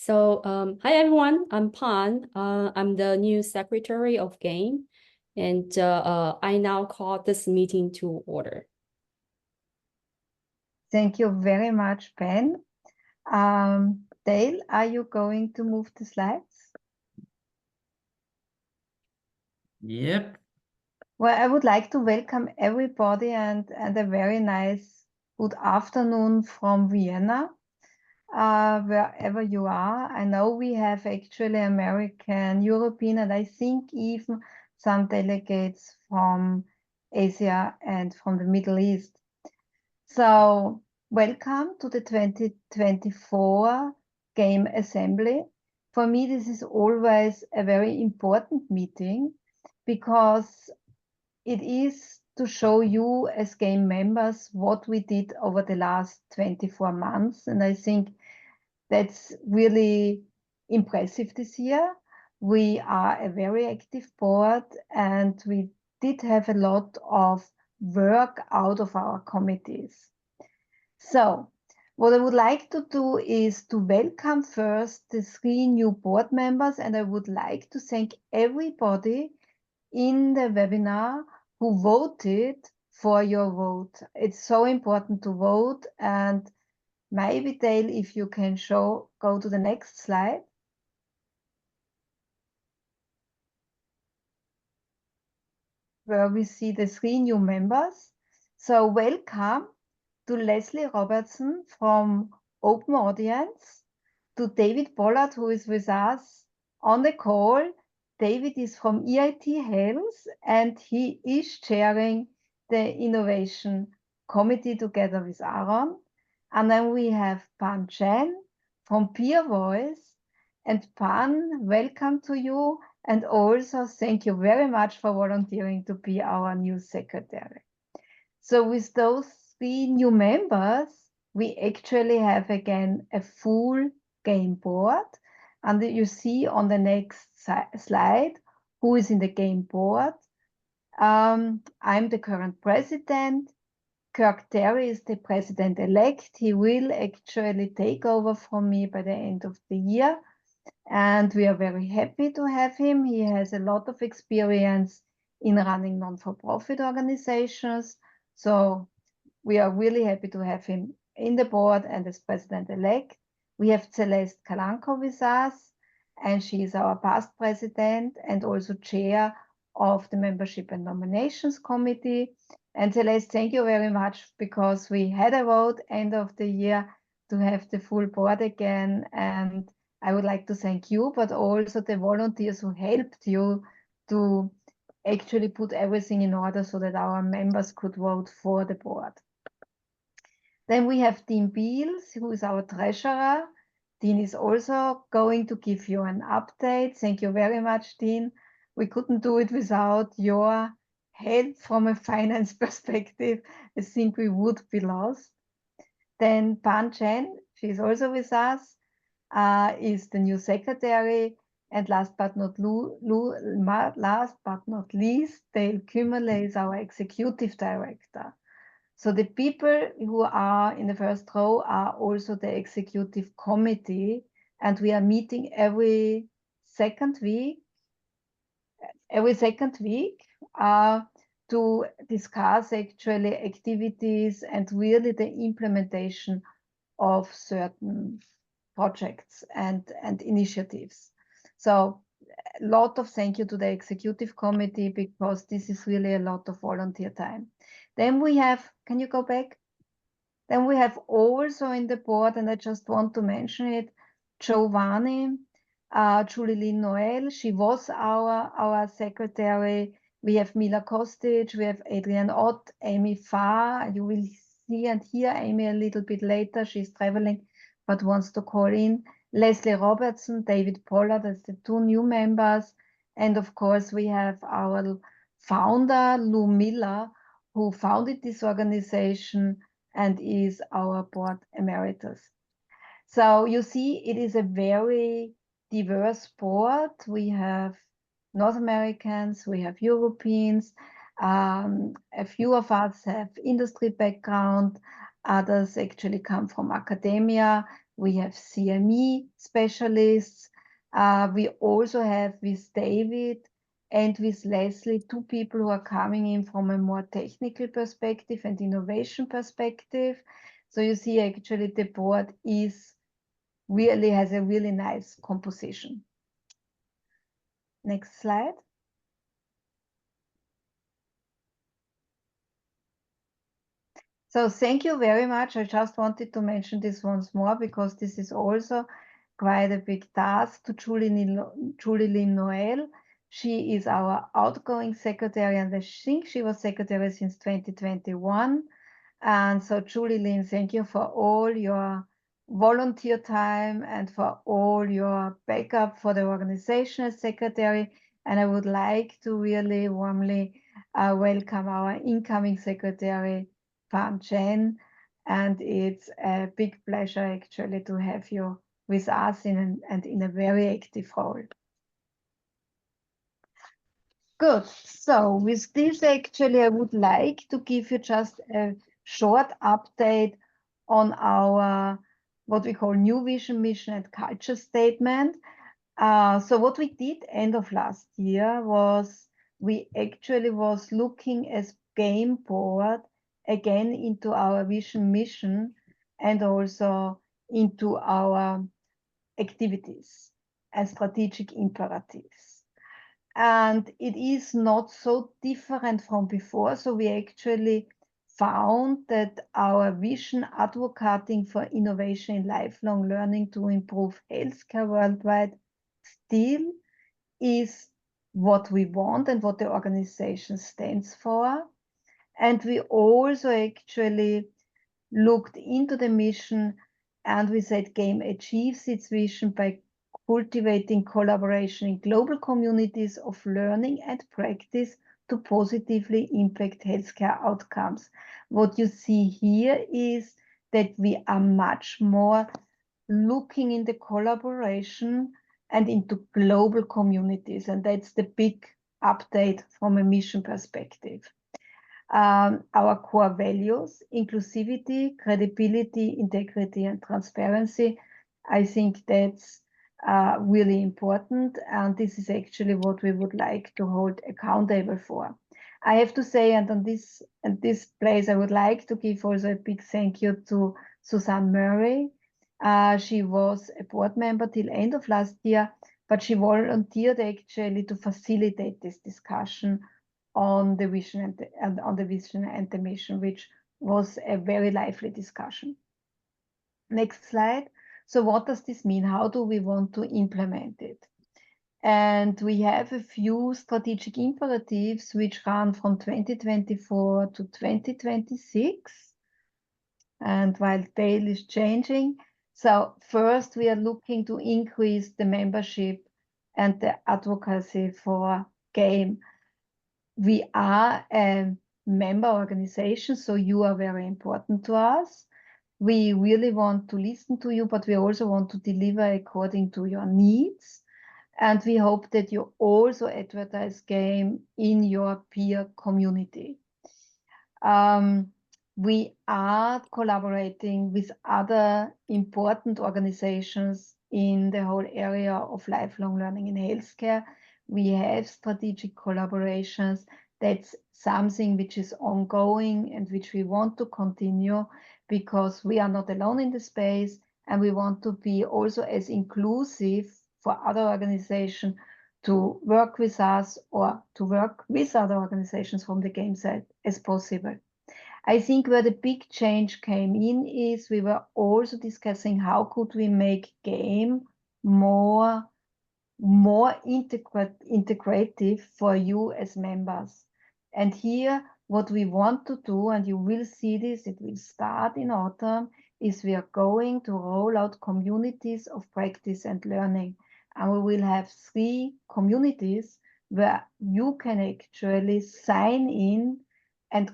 Hi everyone, I'm Pan. I'm the new Secretary of GAME, and I now call this meeting to order. Thank you very much, Ben. Dale, are you going to move the slides? Yep. Well, I would like to welcome everybody and a very nice good afternoon from Vienna, wherever you are. I know we have actually American, European, and I think even some delegates from Asia and from the Middle East. So welcome to the 2024 Game Assembly. For me, this is always a very important meeting because it is to show you as game members what we did over the last 24 months. And I think that's really impressive this year. We are a very active board and we did have a lot of work out of our committees. So what I would like to do is to welcome first the 3 new board members, and I would like to thank everybody in the webinar who voted for your vote. It's so important to vote, and maybe Dale, if you can go to the next slide. Where we see the 3 new members. So welcome to Leslie Robertson from Open Audience, to David Pollard, who is with us on the call. David is from EIT Health, and he is chairing the Innovation Committee together with Aaron. And then we have Pan Chen from Peer Voice. And Pan, welcome to you. And also thank you very much for volunteering to be our new secretary. So with those 3 new members, we actually have again a full game board. And you see on the next slide who is in the game board. I'm the current president. Kirk Terry is the president-elect. He will actually take over from me by the end of the year. And we are very happy to have him. He has a lot of experience in running non-for-profit organizations. So we are really happy to have him in the board and as president-elect. We have Celeste Kalanko with us, and she is our past president and also chair of the Membership and Nominations Committee. And Celeste, thank you very much, because we had a vote end of the year to have the full board again. And I would like to thank you, but also the volunteers who helped you to actually put everything in order so that our members could vote for the board. Then we have Dean Beals, who is our treasurer. Dean is also going to give you an update. Thank you very much, Dean. We couldn't do it without your help from a finance perspective. I think we would be lost. Then Pan Chen, she's also with us, is the new secretary. And last but not least, Dale Kümmerle is our executive director. So the people who are in the first row are also the executive committee, and we are meeting every second week to discuss actually activities and really the implementation of certain projects and initiatives. So a lot of thank you to the executive committee, because this is really a lot of volunteer time. Then we have, can you go back? Then we have also in the board, and I just want to mention it, Giovanni, Julie Lynn Noel, she was our secretary. We have Mila Kostic, we have Adrian Ott, Amy Farr. You will see and hear Amy a little bit later. She's traveling but wants to call in. Leslie Robertson, David Pollard, that's the 2 new members. And of course, we have our founder, Lou Miller, who founded this organization and is our board emeritus. So you see, it is a very diverse board. We have North Americans, we have Europeans, a few of us have industry background, others actually come from academia. we have CME specialists. We also have with David and with Leslie, two people who are coming in from a more technical perspective and innovation perspective. So you see actually the board has a really nice composition. Next slide. So thank you very much. I just wanted to mention this once more because this is also quite a big task to Julie Lynn Noel. She is our outgoing secretary, and I think she was secretary since 2021. And so Julie Lynn, thank you for all your volunteer time and for all your backup for the organization as secretary. And I would like to really warmly welcome our incoming secretary, Fan Chen, and it's a big pleasure actually to have you with us in a very active role. Good. So with this, actually, I would like to give you just a short update on our what we call new vision, mission, and culture statement. So what we did end of last year was we actually was looking as game board again into our vision, mission, and also into our activities and strategic imperatives. And it is not so different from before. So we actually found that our vision advocating for innovation in lifelong learning to improve healthcare worldwide still is what we want and what the organization stands for. And we also actually looked into the mission and we said game achieves its vision by cultivating collaboration in global communities of learning and practice to positively impact healthcare outcomes. What you see here is that we are much more looking in the collaboration and into global communities, and that's the big update from a mission perspective. Our core values, inclusivity, credibility, integrity, and transparency. I think that's really important. And this is actually what we would like to hold accountable for. I have to say, and on this place, I would like to give also a big thank you to Suzanne Murray. She was a board member till end of last year, but she volunteered actually to facilitate this discussion on the vision and the mission, which was a very lively discussion. Next slide. So what does this mean? How do we want to implement it? And we have a few strategic imperatives which run from 2024 to 2026. And while Dale is changing, so first we are looking to increase the membership and the advocacy for game. We are a member organization, so you are very important to us. We really want to listen to you, but we also want to deliver according to your needs. And we hope that you also advertise game in your peer community. We are collaborating with other important organizations in the whole area of lifelong learning in healthcare. We have strategic collaborations. That's something which is ongoing and which we want to continue because we are not alone in the space, and we want to be also as inclusive for other organizations to work with us or to work with other organizations from the game side as possible. I think where the big change came in is we were also discussing how could we make game more integrative for you as members. And here, what we want to do, and you will see this, it will start in autumn, is we are going to roll out communities of practice and learning. And we will have 3 communities where you can actually sign in and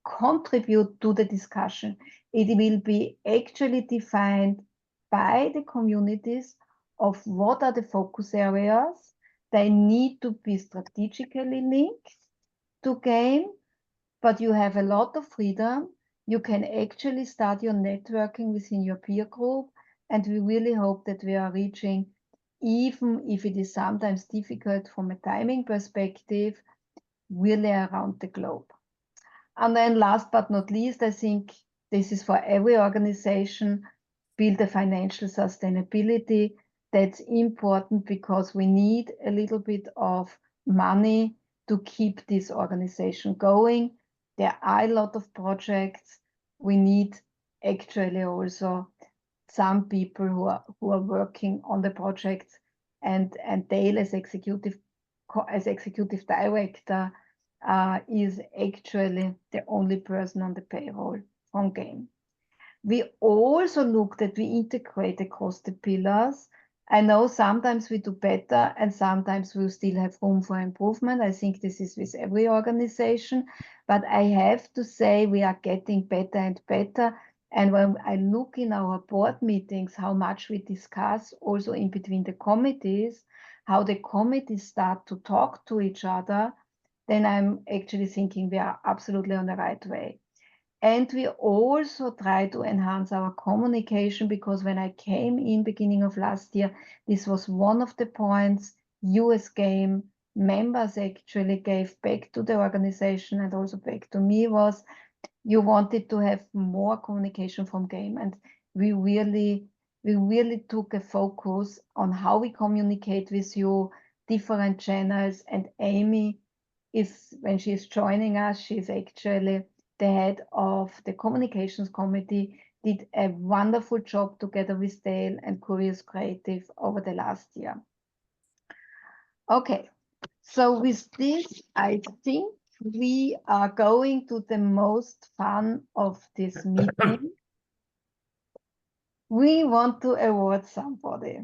contribute to the discussion. It will be actually defined by the communities of what are the focus areas. They need to be strategically linked to game, but you have a lot of freedom. You can actually start your networking within your peer group, and we really hope that we are reaching, even if it is sometimes difficult from a timing perspective, really around the globe. And then last but not least, I think this is for every organization, build a financial sustainability. That's important because we need a little bit of money to keep this organization going. There are a lot of projects. We need actually also some people who are working on the projects, and Dale as executive director is actually the only person on the payroll from GAME. We also look that we integrate across the pillars. I know sometimes we do better and sometimes we still have room for improvement. I think this is with every organization, but I have to say we are getting better and better. And when I look in our board meetings, how much we discuss also in between the committees, how the committees start to talk to each other, then I'm actually thinking we are absolutely on the right way. And we also try to enhance our communication, because when I came in beginning of last year, this was one of the points US GAME members actually gave back to the organization and also back to me, was you wanted to have more communication from GAME. And we really took a focus on how we communicate with you, different channels. And Amy is, when she's joining us, she's actually the head of the communications committee, did a wonderful job together with Dale and Curious Creative over the last year. Okay, so with this, I think we are going to the most fun of this meeting. We want to award somebody.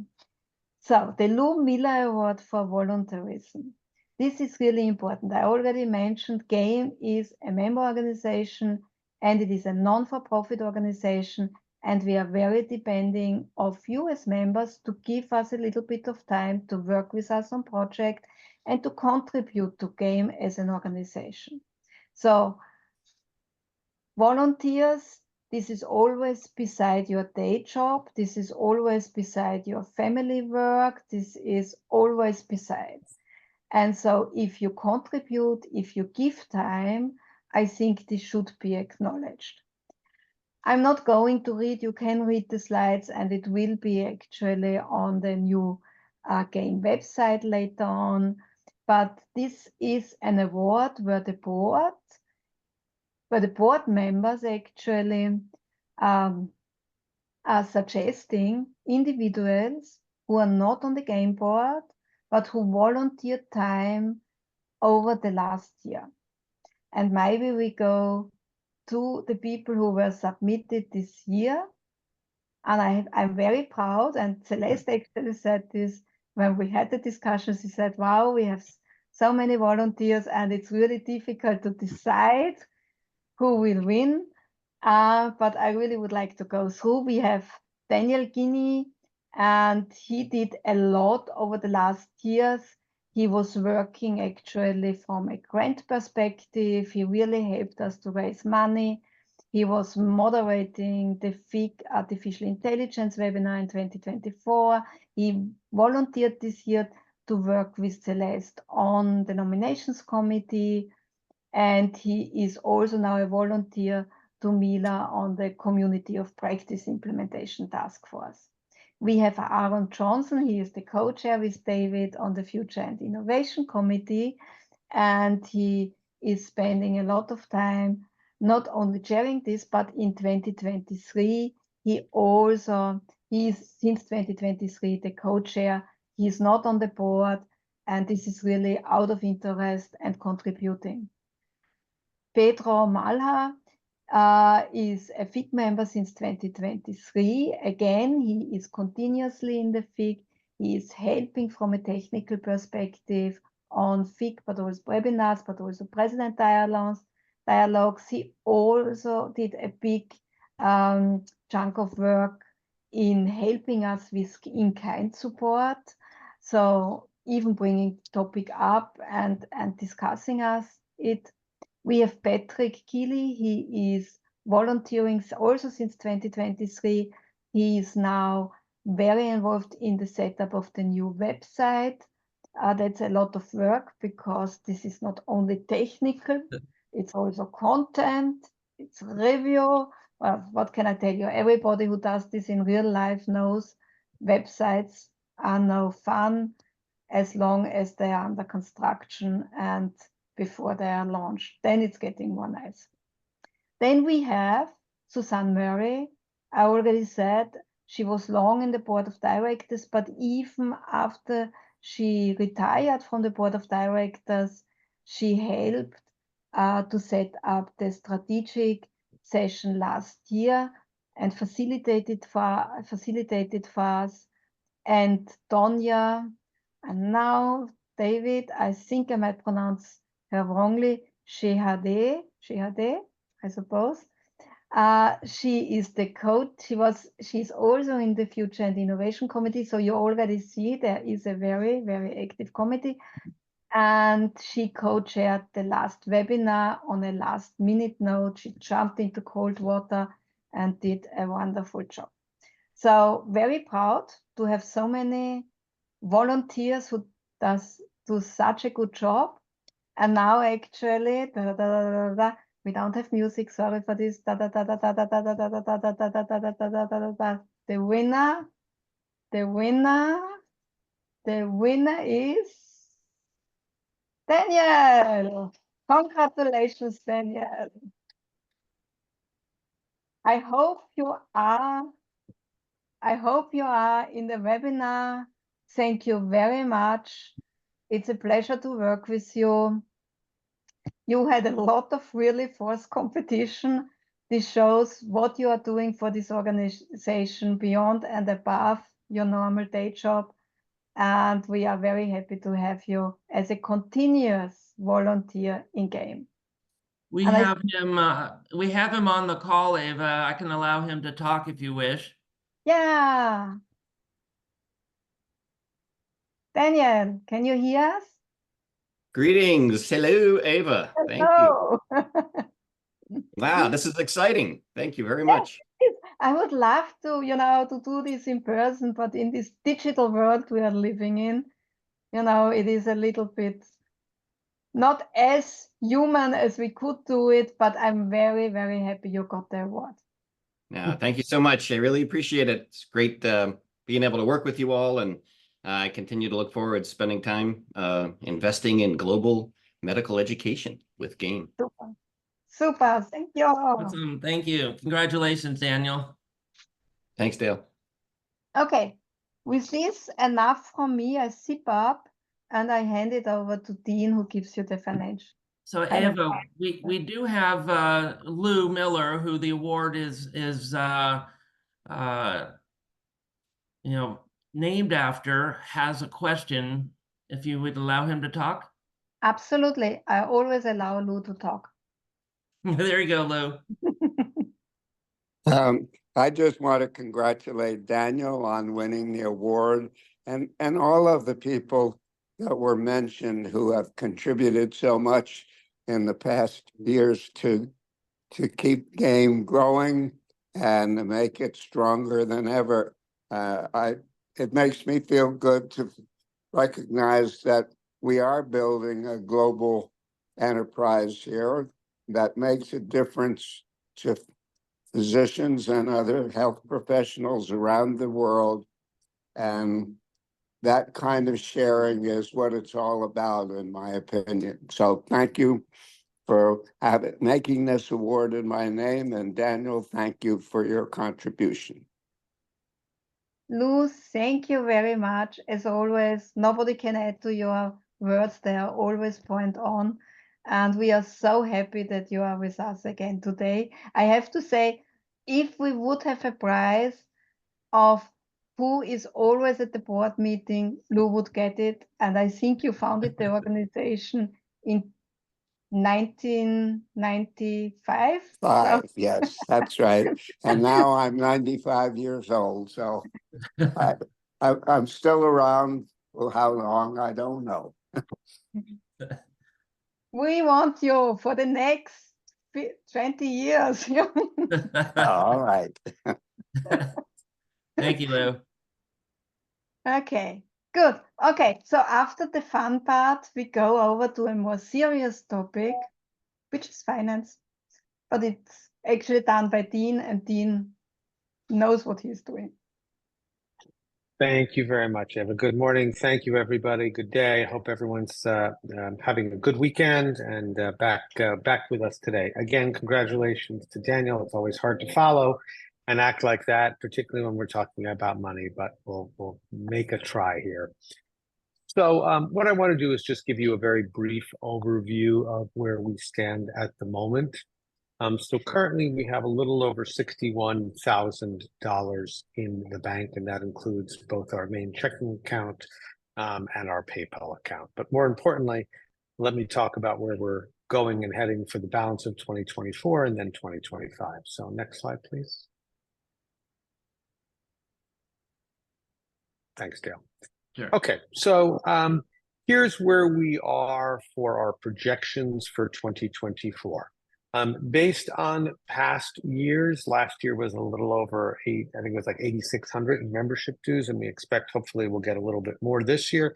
So the Lou Miller Award for Volunteerism. This is really important. I already mentioned GAME is a member organization and it is a non-for-profit organization, and we are very depending of you as members to give us a little bit of time to work with us on project and to contribute to GAME as an organization. So volunteers, this is always beside your day job. This is always beside your family work. This is always beside. And so if you contribute, if you give time, I think this should be acknowledged. I'm not going to read, you can read the slides, and it will be actually on the new GAME website later on. But this is an award where the board members actually are suggesting individuals who are not on the GAME board, but who volunteered time over the last year. And maybe we go to the people who were submitted this year. And I'm very proud, and Celeste actually said this when we had the discussions. She said, wow, we have so many volunteers and it's really difficult to decide who will win. But I really would like to go through. We have Daniel Guinea, and he did a lot over the last years. He was working actually from a grant perspective. He really helped us to raise money. He was moderating the FIG Artificial Intelligence webinar in 2024. He volunteered this year to work with Celeste on the nominations committee. And he is also now a volunteer to Mila on the Community of Practice Implementation Task Force. We have Aaron Johnson. He is the co-chair with David on the Future and Innovation Committee. And he is spending a lot of time not only chairing this, but in 2023, he is since 2023 the co-chair. He is not on the board, and this is really out of interest and contributing. Pedro Malha is a FIG member since 2023. Again, he is continuously in the FIG. He is helping from a technical perspective on FIG, but also webinars, but also president dialogues. He also did a big chunk of work in helping us with in-kind support. So even bringing the topic up and discussing it. We have Patrick Keeley. He is volunteering also since 2023. He is now very involved in the setup of the new website. That's a lot of work because this is not only technical, it's also content, it's review. What can I tell you? Everybody who does this in real life knows websites are no fun as long as they are under construction and before they are launched. Then it's getting more nice. Then we have Suzanne Murray. I already said she was long in the board of directors, but even after she retired from the board of directors, she helped to set up the strategic session last year and facilitated for us. And Tonya, and now David, I think I might pronounce her wrongly, Shehadeh, I suppose. She is the coach. She's also in the Future and Innovation Committee. So you already see there is a very, very active committee. And she co-chaired the last webinar on a last minute note. She jumped into cold water and did a wonderful job. So very proud to have so many volunteers who do such a good job. And now actually, we don't have music, sorry for this. The winner is Daniel. Congratulations, Daniel. I hope you are in the webinar. Thank you very much. It's a pleasure to work with you. You had a lot of really forced competition. This shows what you are doing for this organization beyond and above your normal day job. And we are very happy to have you as a continuous volunteer in game. We And have him on the call, Eva. I can allow him to talk if you wish. Yeah. Daniel, can you hear us? Greetings. Hello, Eva. Thank you. Hello. Wow, this is exciting. Thank you very much. I would love to, to do this in person, but in this digital world we are living in, it is a little bit not as human as we could do it, but I'm very, very happy you got the award. Yeah, thank you so much. I really appreciate it. It's great being able to work with you all, and I continue to look forward to spending time investing in global medical education with GAME. Super. Thank you. Awesome. Thank you. Congratulations, Daniel. Thanks, Dale. Okay. With this, enough from me. I zip up and I hand it over to Dean, who gives you the financial. So Eva, we do have Lou Miller, who the award is named after, has a question. If you would allow him to talk. Absolutely. I always allow Lou to talk. There you go, Lou. I just want to congratulate Daniel on winning the award and all of the people that were mentioned who have contributed so much in the past years to keep GAME growing and make it stronger than ever. It makes me feel good to recognize that we are building a global enterprise here that makes a difference to physicians and other health professionals around the world. And that kind of sharing is what it's all about, in my opinion. So thank you for making this award in my name. And Daniel, thank you for your contribution. Lou, thank you very much. As always, nobody can add to your words. They are always point on. And we are so happy that you are with us again today. I have to say, if we would have a prize of who is always at the board meeting, Lou would get it. And I think you founded the organization in 1995. Yes, that's right. And now I'm 95 years old. So I'm still around. Well, how long? I don't know. We want you for the next 20 years. All right. Thank you, Lou. Okay, good. Okay, so after the fun part, we go over to a more serious topic, which is finance. But it's actually done by Dean, and Dean knows what he's doing. Thank you very much, Eva. Good morning. Thank you, everybody. Good day. I hope everyone's having a good weekend and back with us today. Again, congratulations to Daniel. It's always hard to follow and act like that, particularly when we're talking about money, but we'll make a try here. So what I want to do is just give you a very brief overview of where we stand at the moment. So currently we have a little over $61,000 in the bank, and that includes both our main checking account and our PayPal account. But more importantly, let me talk about where we're going and heading for the balance of 2024 and then 2025. So next slide, please. Thanks, Dale. Sure. Okay, so here's where we are for our projections for 2024. Based on past years, last year was a little over I think it was like 8,600 in membership dues, and we expect hopefully we'll get a little bit more this year.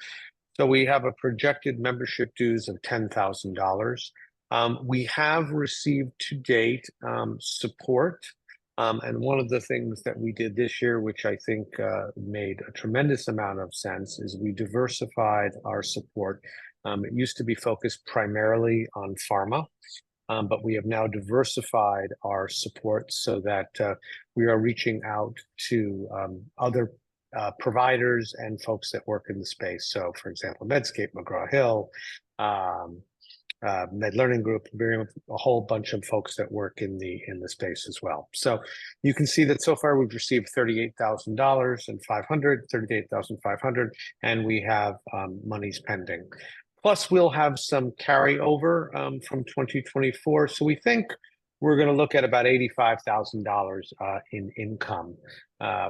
So we have a projected membership dues of $10,000. We have received to date support. And one of the things that we did this year, which I think made a tremendous amount of sense, is we diversified our support. It used to be focused primarily on pharma. But we have now diversified our support so that we are reaching out to other providers and folks that work in the space. So, for example, Medscape, McGraw-Hill, Med Learning Group, a whole bunch of folks that work in the space as well. So you can see that so far we've received $38,500, and we have monies pending. Plus, we'll have some carryover from 2024. So we think we're going to look at about $85,000 in income,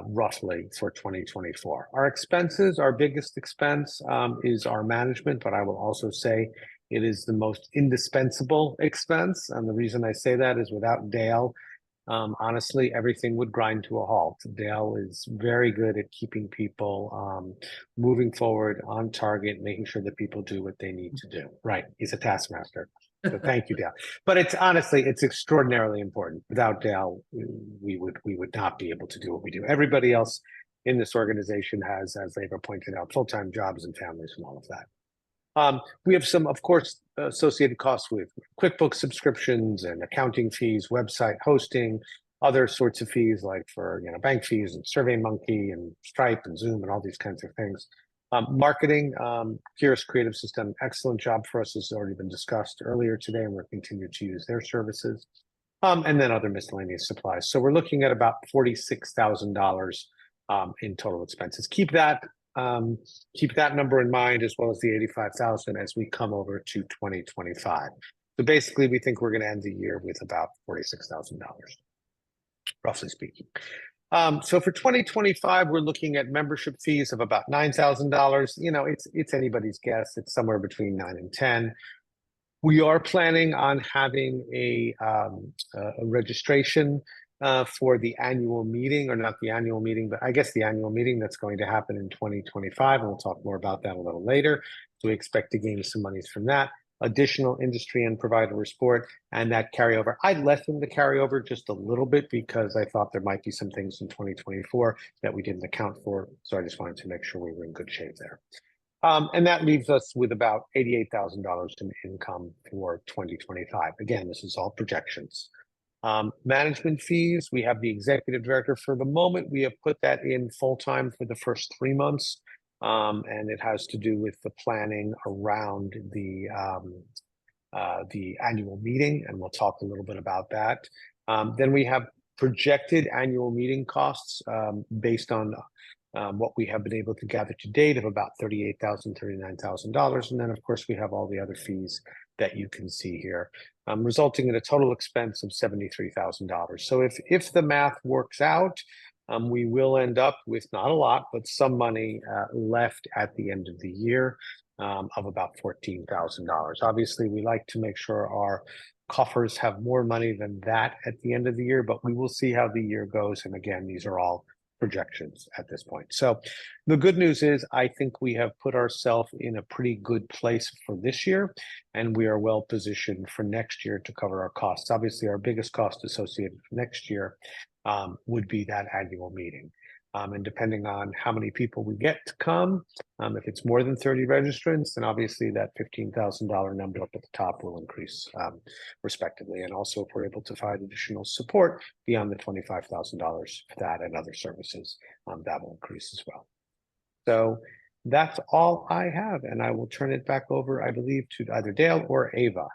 roughly, for 2024. Our expenses, our biggest expense is our management, but I will also say it is the most indispensable expense. And the reason I say that is without Dale, honestly, everything would grind to a halt. Dale is very good at keeping people moving forward on target, making sure that people do what they need to do. Right, he's a taskmaster. So thank you, Dale. But it's honestly, it's extraordinarily important. Without Dale, we would not be able to do what we do. Everybody else in this organization has, as Eva pointed out, full-time jobs and families and all of that. We have some, of course, associated costs with QuickBooks subscriptions and accounting fees, website hosting, other sorts of fees like for bank fees and SurveyMonkey and Stripe and Zoom and all these kinds of things. Marketing, Purist Creative System, excellent job for us, has already been discussed earlier today, and we'll continue to use their services. And then other miscellaneous supplies. So we're looking at about $46,000 in total expenses. Keep that number in mind, as well as the 85,000 as we come over to 2025. So basically, we think we're going to end the year with about $46,000, roughly speaking. So for 2025, we're looking at membership fees of about $9,000. It's anybody's guess. It's somewhere between 9 and 10. We are planning on having a registration for the annual meeting, or not the annual meeting, but I guess the annual meeting that's going to happen in 2025. And we'll talk more about that a little later. So we expect to gain some monies from that. Additional industry and provider support, and that carryover. I lessened the carryover just a little bit because I thought there might be some things in 2024 that we didn't account for. So I just wanted to make sure we were in good shape there. And that leaves us with about $88,000 in income for 2025. Again, this is all projections. Management fees, we have the executive director. For the moment, we have put that in full-time for the first 3 months. And it has to do with the planning around the annual meeting, and we'll talk a little bit about that. Then we have projected annual meeting costs based on what we have been able to gather to date of about $38,000, $39,000. And then, of course, we have all the other fees that you can see here, resulting in a total expense of $73,000. So if the math works out, we will end up with not a lot, but some money left at the end of the year of about $14,000. Obviously, we like to make sure our coffers have more money than that at the end of the year, but we will see how the year goes. And again, these are all projections at this point. So the good news is I think we have put ourselves in a pretty good place for this year, and we are well positioned for next year to cover our costs. Obviously, our biggest cost associated with next year would be that annual meeting. And depending on how many people we get to come, if it's more than 30 registrants, then obviously that $15,000 number up at the top will increase respectively. And also if we're able to find additional support beyond the $25,000 for that and other services, that will increase as well. So that's all I have. And I will turn it back over, I believe, to either Dale or Ava.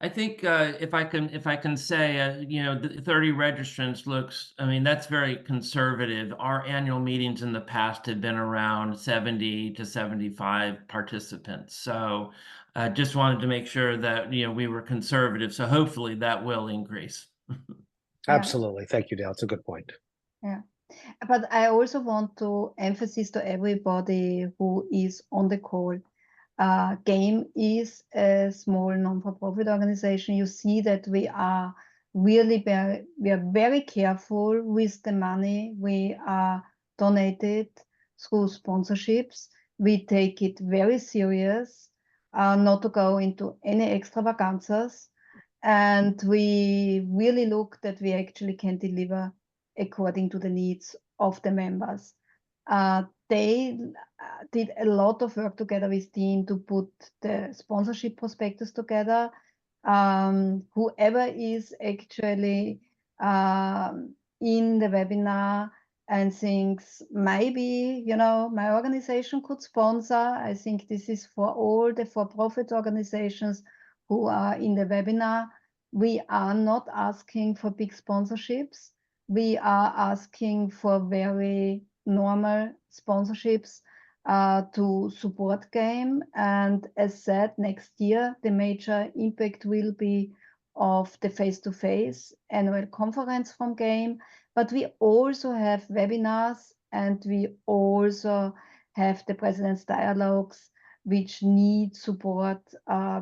I think if I can say, you know, the 30 registrants looks, I mean, that's very conservative. Our annual meetings in the past have been around 70 to 75 participants. So I just wanted to make sure that, you know, we were conservative. So hopefully that will increase. Absolutely. Thank you, Dale. It's a good point. Yeah. But I also want to emphasize to everybody who is on the call, GAME is a small non-for-profit organization. You see that we are really very careful with the money we are donated through sponsorships. We take it very serious, not to go into any extravaganzas. And we really look that we actually can deliver according to the needs of the members. They did a lot of work together with Dean to put the sponsorship prospectus together. Whoever is actually in the webinar and thinks maybe, you know, my organization could sponsor. I think this is for all the for-profit organizations who are in the webinar. We are not asking for big sponsorships. We are asking for very normal sponsorships to support GAME. And as said, next year, the major impact will be of the face-to-face annual conference from GAME. But we also have webinars, and we also have the President's Dialogues, which need support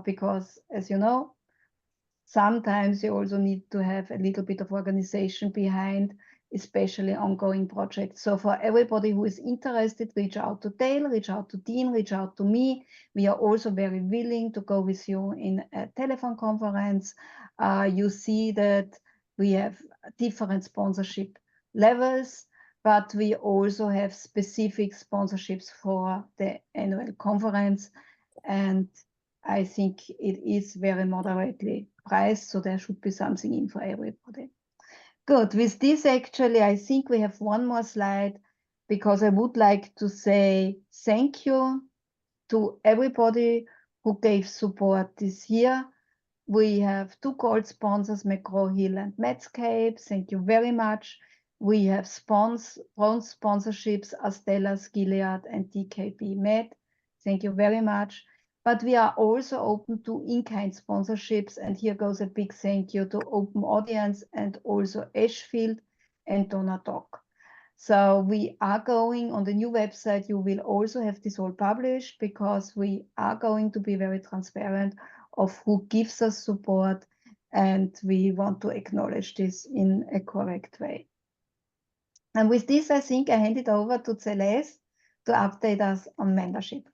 because, as you know, sometimes you also need to have a little bit of organization behind, especially ongoing projects. So for everybody who is interested, reach out to Dale, reach out to Dean, reach out to me. We are also very willing to go with you in a telephone conference. You see that we have different sponsorship levels, but we also have specific sponsorships for the annual conference. And I think it is very moderately priced, so there should be something in for everybody. Good. With this, actually, I think we have one more slide, because I would like to say thank you to everybody who gave support this year. We have two gold sponsors, McGraw-Hill and Medscape. Thank you very much. We have bronze sponsorships, Astellas, Gilead, and DKB Med. Thank you very much. But we are also open to in-kind sponsorships. And here goes a big thank you to Open Audience and also Ashfield and Donadoc. So we are going on the new website. You will also have this all published, because we are going to be very transparent of who gives us support. And we want to acknowledge this in a correct way. And with this, I think I hand it over to Celeste to update us on membership.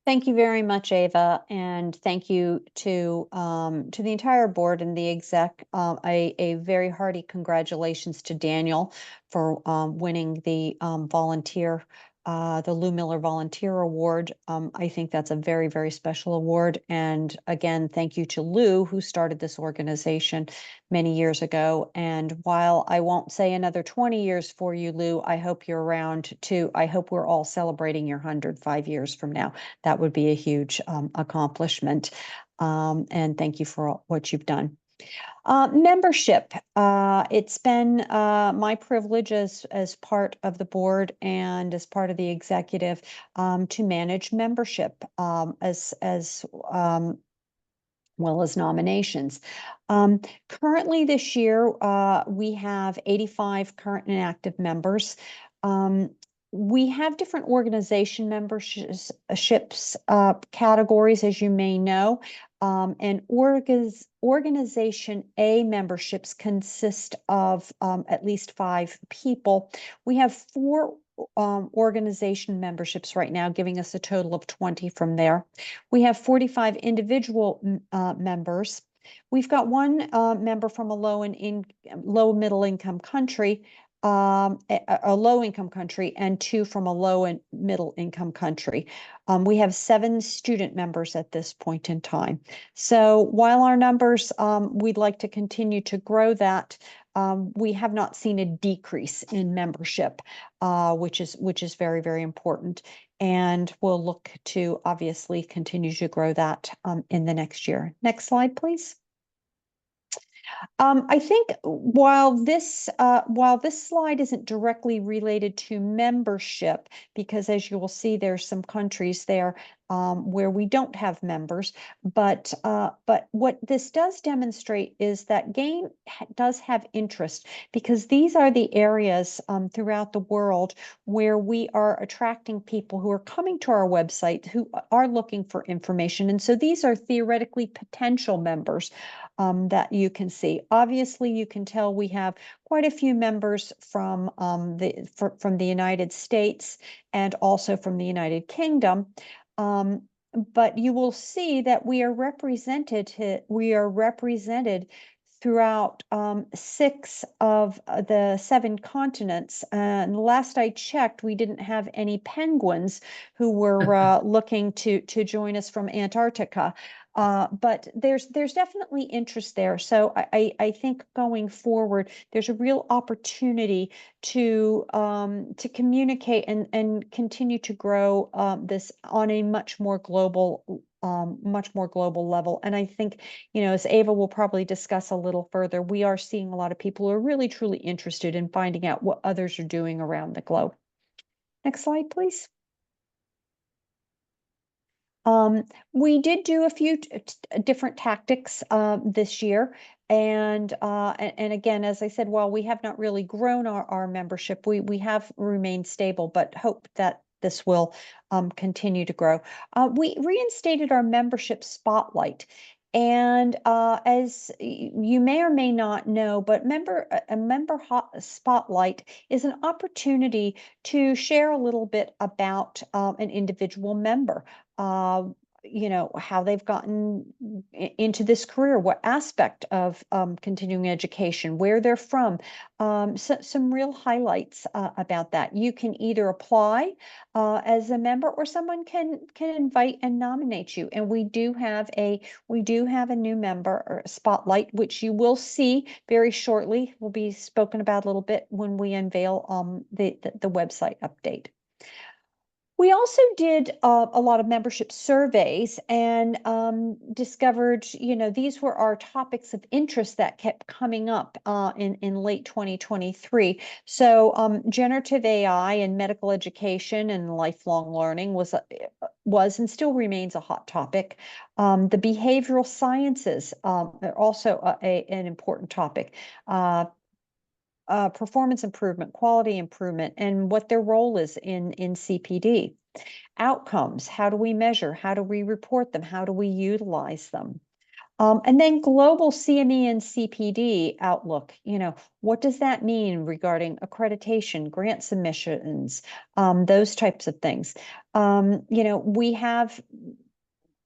Thank you very much, Ava, and thank you to the entire board and the exec. A very hearty congratulations to Daniel for winning the the Lou Miller Volunteer Award. I think that's a very, very special award. And again, thank you to Lou, who started this organization many years ago. And while I won't say another 20 years for you, Lou, I hope you're around too. I hope we're all celebrating your 105 years from now. That would be a huge accomplishment. And thank you for what you've done. Membership. It's been my privilege as part of the board and as part of the executive to manage membership as well as nominations. Currently this year, we have 85 current and active members. We have different organization memberships categories, as you may know. And Organization A memberships consist of at least 5 people. We have 4 organization memberships right now, giving us a total of 20 from there. We have 45 individual members. We've got 1 member from a low middle income country, a low income country, and 2 from a low and middle income country. We have 7 student members at this point in time. So while our numbers, we'd like to continue to grow that, we have not seen a decrease in membership, which is very, very important. And we'll look to obviously continue to grow that in the next year. Next slide, please. I think while this slide isn't directly related to membership, because as you will see, there's some countries there where we don't have members, but what this does demonstrate is that GAIN does have interest, because these are the areas throughout the world where we are attracting people who are coming to our website who are looking for information. And so these are theoretically potential members that you can see. Obviously, you can tell we have quite a few members from the United States and also from the United Kingdom. But you will see that we are represented throughout 6 of the 7 continents. And last I checked, we didn't have any penguins who were looking to join us from Antarctica. But there's definitely interest there. So I think going forward, there's a real opportunity to communicate and continue to grow this on a much more global level. And I think, as Ava will probably discuss a little further, we are seeing a lot of people who are really truly interested in finding out what others are doing around the globe. Next slide, please. We did do a few different tactics this year. And again, as I said, while we have not really grown our membership, we have remained stable, but hope that this will continue to grow. We reinstated our membership spotlight. And as you may or may not know, but a member spotlight is an opportunity to share a little bit about an individual member. How they've gotten into this career, what aspect of continuing education, where they're from, some real highlights about that. You can either apply as a member, or someone can invite and nominate you. And we do have a new member spotlight, which you will see very shortly. Will be spoken about a little bit when we unveil the website update. We also did a lot of membership surveys and discovered, these were our topics of interest that kept coming up in late 2023. So generative AI and medical education and lifelong learning was and still remains a hot topic. The behavioral sciences are also an important topic. Performance improvement, quality improvement, and what their role is in CPD. Outcomes, how do we measure? How do we report them? How do we utilize them? And then global CME and CPD outlook, what does that mean regarding accreditation, grant submissions, those types of things. We have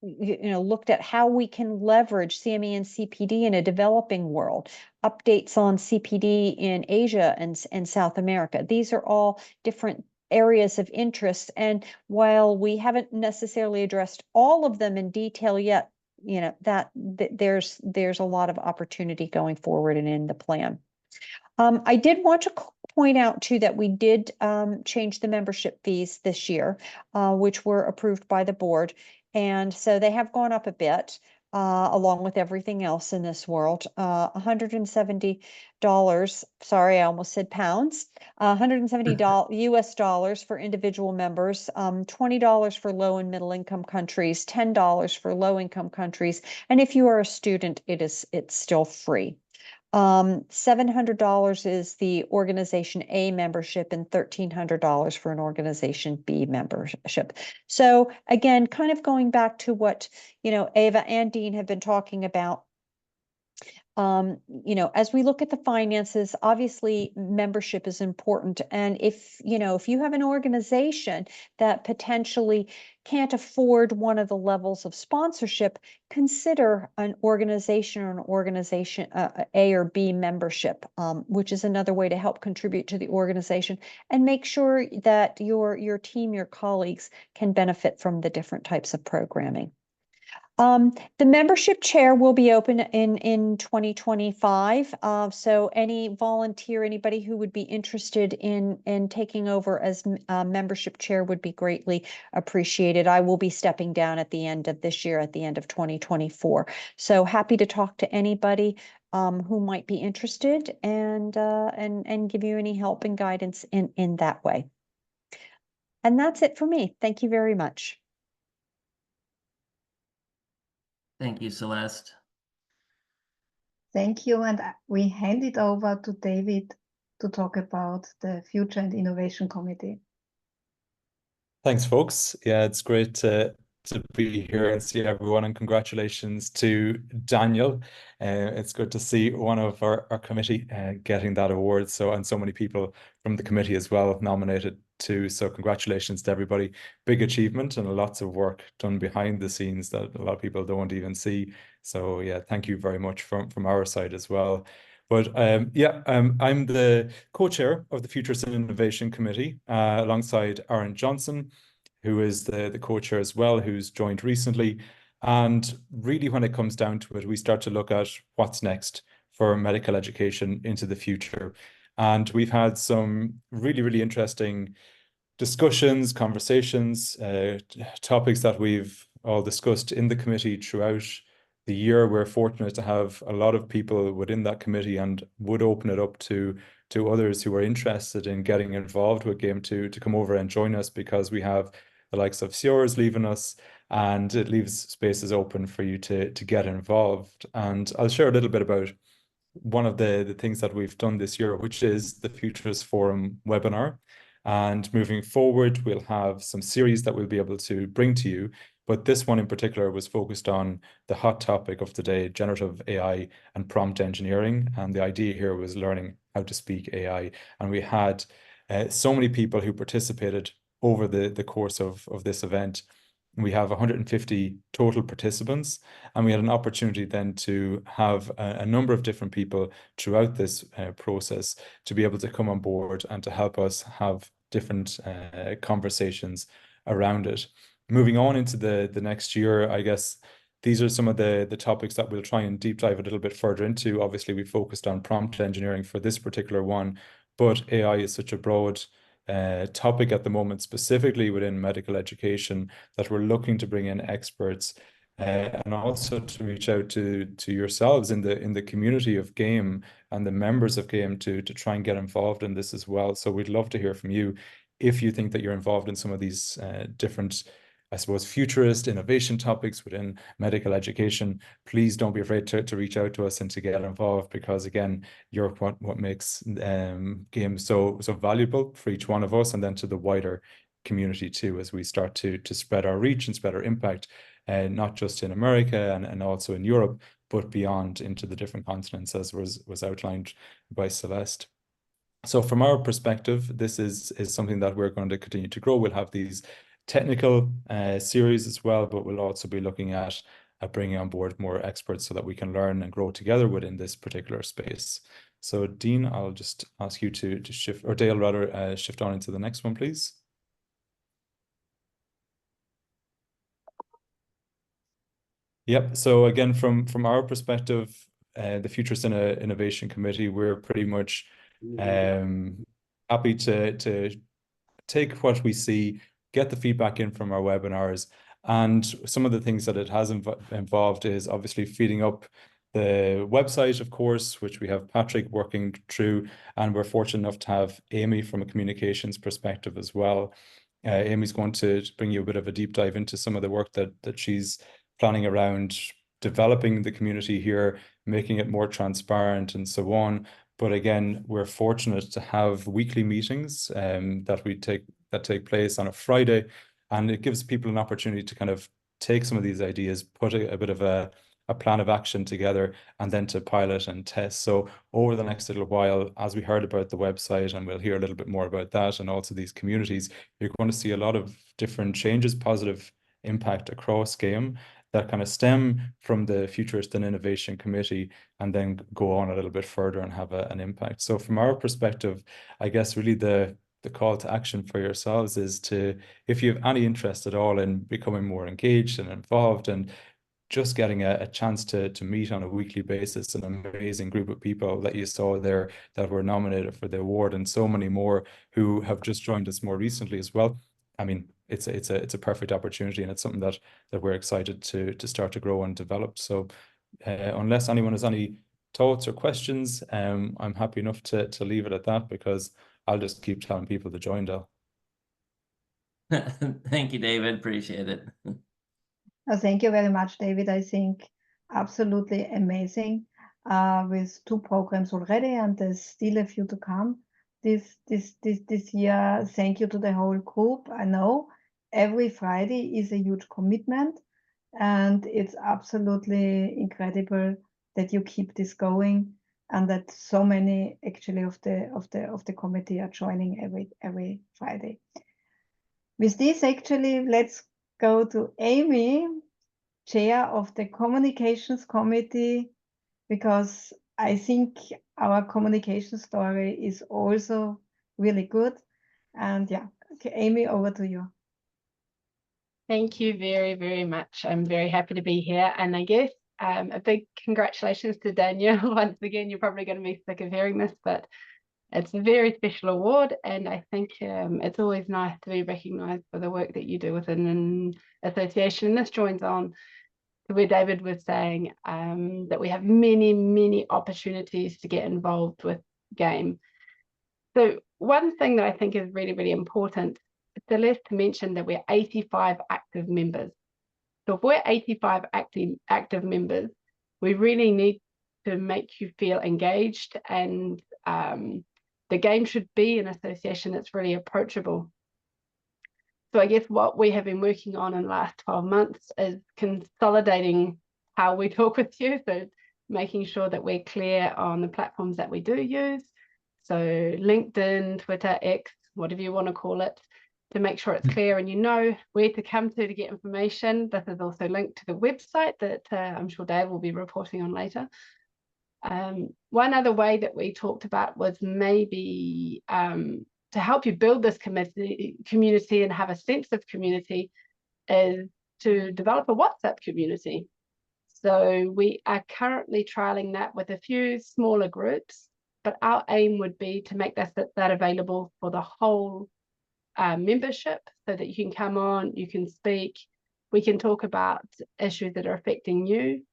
looked at how we can leverage CME and CPD in a developing world, updates on CPD in Asia and South America. These are all different areas of interest. And while we haven't necessarily addressed all of them in detail yet, that there's a lot of opportunity going forward and in the plan. I did want to point out too that we did change the membership fees this year, which were approved by the board. And so they have gone up a bit, along with everything else in this world. $170, sorry, I almost said pounds, $170 US dollars for individual members, $20 for low and middle income countries, $10 for low income countries. And if you are a student, it's still free. $700 is the Organization A membership and $1,300 for an Organization B membership. So again, kind of going back to what, Ava and Dean have been talking about, as we look at the finances, obviously membership is important. And if you have an organization that potentially can't afford one of the levels of sponsorship, consider an organization A or B membership, which is another way to help contribute to the organization and make sure that your team, your colleagues can benefit from the different types of programming. The membership chair will be open in 2025. So anybody who would be interested in taking over as membership chair would be greatly appreciated. I will be stepping down at the end of this year, at the end of 2024. So happy to talk to anybody who might be interested and give you any help and guidance in that way. And that's it for me. Thank you very much. Thank you, Celeste. Thank you. And we hand it over to David to talk about the Future and Innovation Committee. Thanks, folks. Yeah, it's great to be here and see everyone, and congratulations to Daniel. It's good to see one of our committee getting that award. And so many people from the committee as well nominated too. So congratulations to everybody. Big achievement and lots of work done behind the scenes that a lot of people don't even see. So yeah, thank you very much from our side as well. But I'm the co-chair of the Futurist and Innovation Committee alongside Aaron Johnson, who is the co-chair as well, who's joined recently. And really, when it comes down to it, we start to look at what's next for medical education into the future. And we've had some really, really interesting discussions, conversations, topics that we've all discussed in the committee throughout the year. We're fortunate to have a lot of people within that committee and would open it up to others who are interested in getting involved with GAME to come over and join us, because we have the likes of Sears leaving us, and it leaves spaces open for you to get involved. And I'll share a little bit about one of the things that we've done this year, which is the Futurist Forum webinar. And moving forward, we'll have some series that we'll be able to bring to you. But this one in particular was focused on the hot topic of today, generative AI and prompt engineering. And the idea here was learning how to speak AI. And we had so many people who participated over the course of this event. We have 150 total participants, and we had an opportunity then to have a number of different people throughout this process to be able to come on board and to help us have different conversations around it. Moving on into the next year, I guess these are some of the topics that we'll try and deep dive a little bit further into. Obviously, we focused on prompt engineering for this particular one, but AI is such a broad topic at the moment, specifically within medical education, that we're looking to bring in experts and also to reach out to yourselves in the community of GAME and the members of GAME to try and get involved in this as well. So we'd love to hear from you if you think that you're involved in some of these different, I suppose, futurist innovation topics within medical education. Please don't be afraid to reach out to us and to get involved, because again, you're what makes GAME so valuable for each one of us, and then to the wider community too, as we start to spread our reach and spread our impact, not just in America and also in Europe, but beyond into the different continents, as was outlined by Celeste. So from our perspective, this is something that we're going to continue to grow. We'll have these technical series as well, but we'll also be looking at bringing on board more experts so that we can learn and grow together within this particular space. So Dean, I'll just ask you to shift, or Dale rather, shift on into the next one, please. Yep. So again, from our perspective, the Futurist and Innovation Committee, we're pretty much happy to take what we see, get the feedback in from our webinars. And some of the things that it has involved is obviously feeding up the website, of course, which we have Patrick working through, and we're fortunate enough to have Amy from a communications perspective as well. Amy's going to bring you a bit of a deep dive into some of the work that she's planning around developing the community here, making it more transparent and so on. But again, we're fortunate to have weekly meetings that take place on a Friday, and it gives people an opportunity to kind of take some of these ideas, put a bit of a plan of action together, and then to pilot and test. So over the next little while, as we heard about the website, and we'll hear a little bit more about that, and also these communities, you're going to see a lot of different changes, positive impact across game that kind of stem from the Futurist and Innovation Committee, and then go on a little bit further and have an impact. So from our perspective, I guess really the call to action for yourselves is to, if you have any interest at all in becoming more engaged and involved, and just getting a chance to meet on a weekly basis an amazing group of people that you saw there that were nominated for the award, and so many more who have just joined us more recently as well. I mean, it's a perfect opportunity, and it's something that we're excited to start to grow and develop. So unless anyone has any thoughts or questions, I'm happy enough to leave it at that, because I'll just keep telling people to join, Del. Thank you, David. Appreciate it. Thank you very much, David. I think absolutely amazing with 2 programs already, and there's still a few to come this year. Thank you to the whole group. I know every Friday is a huge commitment, and it's absolutely incredible that you keep this going, and that so many actually of the committee are joining every Friday. With this, actually, let's go to Amy, chair of the Communications Committee, because I think our communication story is also really good. And yeah, okay, Amy, over to you. Thank you very, very much. I'm very happy to be here. And I guess a big congratulations to Daniel. Once again, you're probably going to be sick of hearing this, but it's a very special award. And I think it's always nice to be recognised for the work that you do within an association. And this joins on to where David was saying that we have many, many opportunities to get involved with game. So one thing that I think is really, really important, Celeste mentioned that we're 85 active members. So if we're 85 active members, we really need to make you feel engaged, and the game should be an association that's really approachable. So I guess what we have been working on in the last 12 months is consolidating how we talk with you. So making sure that we're clear on the platforms that we do use. So LinkedIn, Twitter, X, whatever you want to call it, to make sure it's clear and you know where to come to get information. This is also linked to the website that I'm sure Dave will be reporting on later. One other way that we talked about was maybe to help you build this community and have a sense of community is to develop a WhatsApp community. So we are currently trialing that with a few smaller groups, but our aim would be to make that available for the whole membership, so that you can come on, you can speak, we can talk about issues that are affecting you.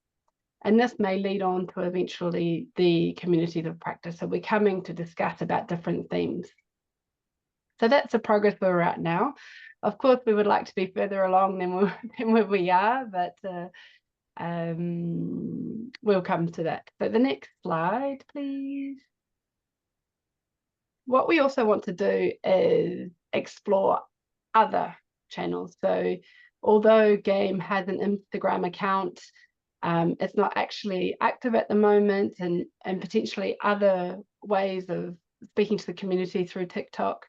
And this may lead on to eventually the communities of practice. So we're coming to discuss about different themes. So that's the progress where we're at now. Of course, we would like to be further along than where we are, but we'll come to that. So the next slide, please. What we also want to do is explore other channels. So although Game has an Instagram account, it's not actually active at the moment, and potentially other ways of speaking to the community through TikTok.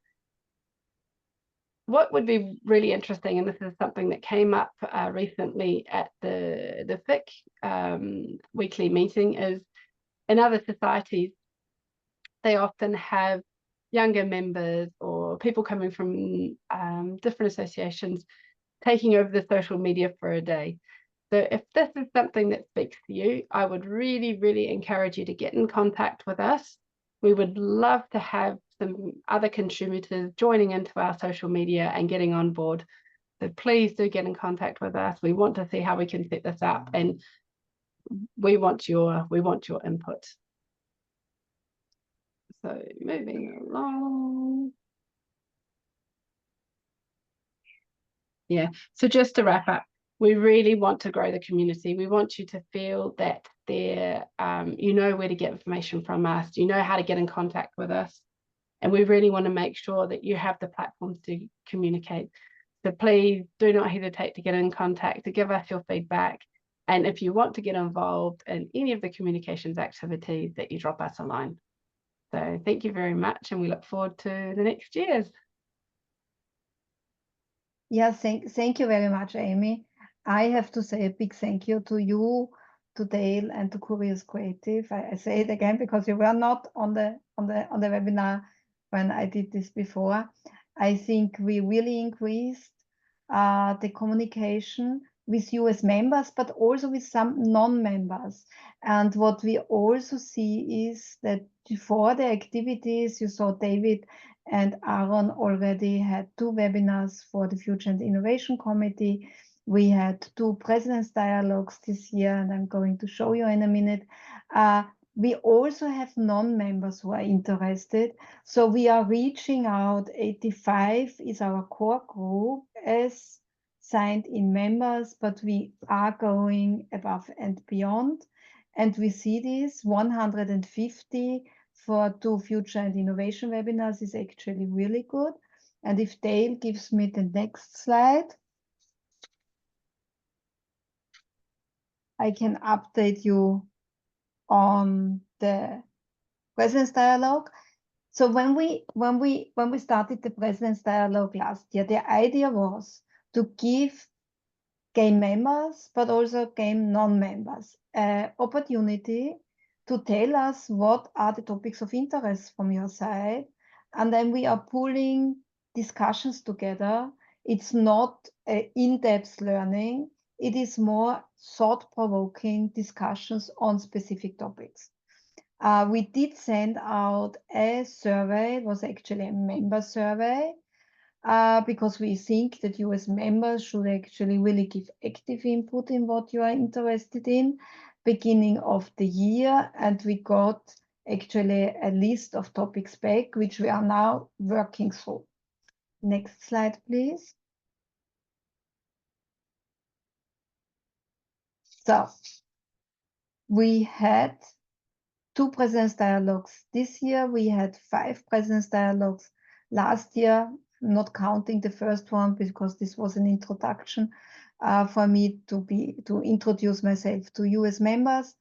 What would be really interesting, and this is something that came up recently at the FIC weekly meeting, is in other societies, they often have younger members or people coming from different associations taking over the social media for a day. So if this is something that speaks to you, I would really, really encourage you to get in contact with us. We would love to have some other contributors joining into our social media and getting on board. So please do get in contact with us. We want to see how we can set this up, and we want your input. So moving along. Yeah, so just to wrap up, We really want to grow the community. We want you to feel that you know where to get information from us, you know how to get in contact with us. And we really want to make sure that you have the platforms to communicate. So please do not hesitate to get in contact, to give us your feedback. And if you want to get involved in any of the communications activities, that you drop us a line. So thank you very much, and we look forward to the next years. Yeah, thank you very much, Amy. I have to say a big thank you to you, to Dale, and to Curious Creative. I say it again because you were not on the webinar when I did this before. I think we really increased the communication with you as members, but also with some non-members. And what we also see is that before the activities, you saw David and Aaron already had 2 webinars for the Future and Innovation Committee. We had 2 President's Dialogues this year, and I'm going to show you in a minute. We also have non-members who are interested. So we are reaching out. 85 is our core group as signed in members, but we are going above and beyond. And we see this 150 for 2 Future and Innovation webinars is actually really good. And if Dale gives me the next slide, I can update you on the President's Dialogue. So when we started the President's Dialogue last year, the idea was to give game members, but also game non-members, opportunity to tell us what are the topics of interest from your side. And then we are pulling discussions together. It's not in-depth learning. It is more thought-provoking discussions on specific topics. We did send out a survey. It was actually a member survey, because we think that you as members should actually really give active input in what you are interested in, beginning of the year. And we got actually a list of topics back, which we are now working through. Next slide, please. So we had 2 President's Dialogues this year. We had 5 President's Dialogues last year, not counting the first one because this was an introduction for me to introduce myself to you as members.